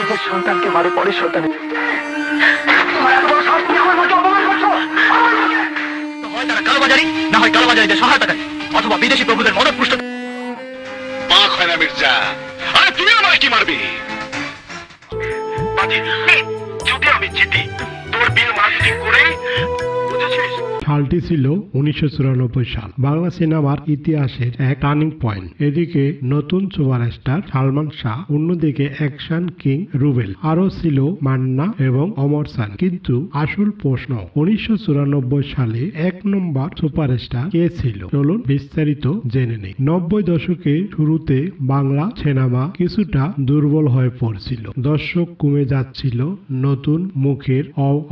নিজের সন্তানকে মারে পরের সন্তানের তোমার এত বড় সাহস, তুমি আমার মাকে অপমান করছো। হয় তারা কালোবাজারি, না হয় কালোবাজারিদের সহায়তাকারী, অথবা বিদেশি প্রভুদের মদতপুষ্ট। বাক হয় না মির্জা, আরে তুমি আমাকে কি মারবি? যদি আমি জিতি, তোর বিয়ের মার্কেটিং করে, বুঝেছিস? সালটি ছিল 1994 সাল। বাংলা সিনেমার ইতিহাসের এক টার্নিং পয়েন্ট। এদিকে নতুন সুপারস্টার সালমান শাহ, অন্যদিকে অ্যাকশন কিং রুবেল, আরো ছিল মান্না এবং অমর সান। কিন্তু আসল প্রশ্ন, 1994 সালে এক নম্বর সুপারস্টার কে ছিল? চলুন বিস্তারিত জেনে নেই। 90 দশকের শুরুতে বাংলা সিনেমা কিছুটা দুর্বল হয়ে পড়ছিল, দর্শক কমে যাচ্ছিল, নতুন মুখের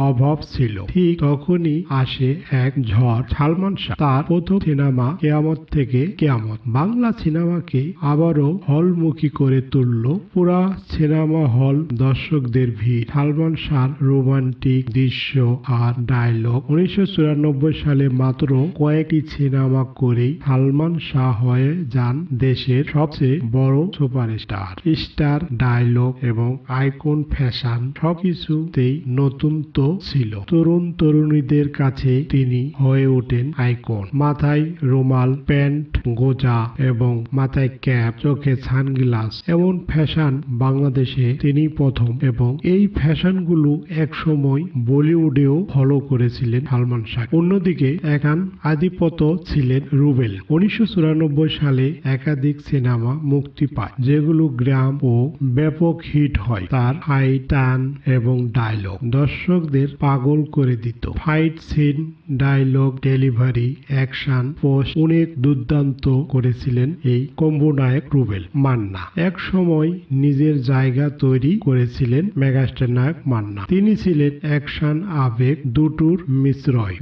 অভাব ছিল। ঠিক তখনই আসে এক ঝড়, সালমান শাহ। তার প্রথম সিনেমা কেয়ামত থেকে কেয়ামত বাংলা সিনেমাকে আবারও হলমুখী করে তুলল। পুরা সিনেমা হল দর্শকদের ভিড়, সালমান শাহর রোমান্টিক দৃশ্য আর ডায়লগ। 1994 সালে মাত্র কয়েকটি সিনেমা করেই সালমান শাহ হয়ে যান দেশের সবচেয়ে বড় সুপারস্টার। স্টার, ডায়লগ এবং আইকন, ফ্যাশন সবকিছুতেই নতুনত্ব ছিল। তরুণ তরুণীদের কাছে তিনি হয়ে ওঠেন আইকন। মাথায় রুমাল, প্যান্ট গোজা এবং মাথায় ক্যাপ, চোখে সানগ্লাস, এমন ফ্যাশন বাংলাদেশে তিনি প্রথম, এবং এই ফ্যাশনগুলো একসময় বলিউডেও ফলো করেছিলেন সালমান শাহ। অন্যদিকে একান আধিপত্য ছিলেন রুবেল। 1994 সালে একাধিক সিনেমা মুক্তি পায়, যেগুলো গ্রাম ও ব্যাপক হিট হয়। তার হাই টান এবং ডায়লগ দর্শকদের পাগল করে দিত। Fight scene, dialogue delivery, action post অনেক দুর্দান্ত করেছিলেন এই কম্বো নায়ক রুবেল। মান্না এক সময় নিজের জায়গা তৈরি করেছিলেন মেগাস্টার নায়ক মান্না। তিনি ছিলেন অ্যাকশন আবেগ দুটোর মিশ্রয়।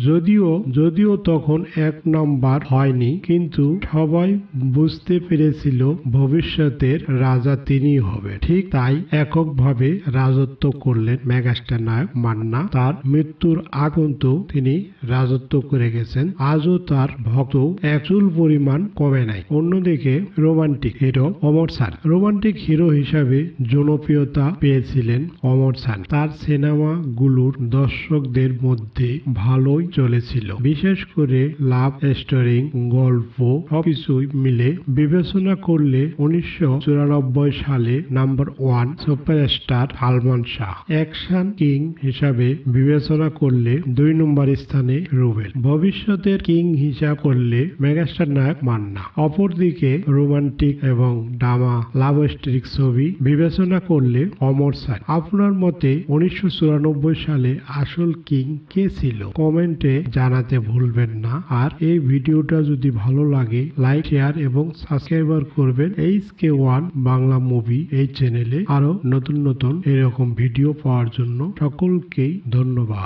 যদিও তখন এক নাম্বার হয়নি, কিন্তু সবাই বুঝতে পেরেছিল ভবিষ্যতের রাজা তিনি হবে। ঠিক তাই এককভাবে রাজত্ব করলেন মেগাস্টার নায়ক মান্না। তার মৃত্যুর আগ পর্যন্ত তিনি রাজত্ব করে গেছেন। আজও তার ভক্ত এক চুল পরিমাণ কমে নাই। অন্যদিকে রোমান্টিক হিরো অমর সান। রোমান্টিক হিরো হিসাবে জনপ্রিয়তা পেয়েছিলেন অমর সান। তার সিনেমাগুলোর দর্শকদের মধ্যে ভালোই চলেছিল, বিশেষ করে লাভ স্টোরি, গল্প সবকিছুই মিলে বিবেচনা করলে 1994 সালে number 1 superstar Salman Shah. Action king হিসাবে বিবেচনা করলে 2 নম্বর স্থানে রুবেল। ভবিষ্যতের কিং হিসাব করলে মেগাস্টার নায়ক মান্না। অপরদিকে রোমান্টিক এবং ড্রামা লাভ স্টোরি ছবি বিবেচনা করলে অমর সান। আপনার মতে 1994 সালে আসল কিং কে ছিল? কমেন্টে জানাতে ভুলবেন না। আর এই ভিডিওটা যদি ভালো লাগে, লাইক, শেয়ার এবং সাবস্ক্রাইব করবেন HK1 বাংলা মুভি এই চ্যানেলে। আরো নতুন নতুন এরকম ভিডিও পাওয়ার জন্য সকলকেই ধন্যবাদ।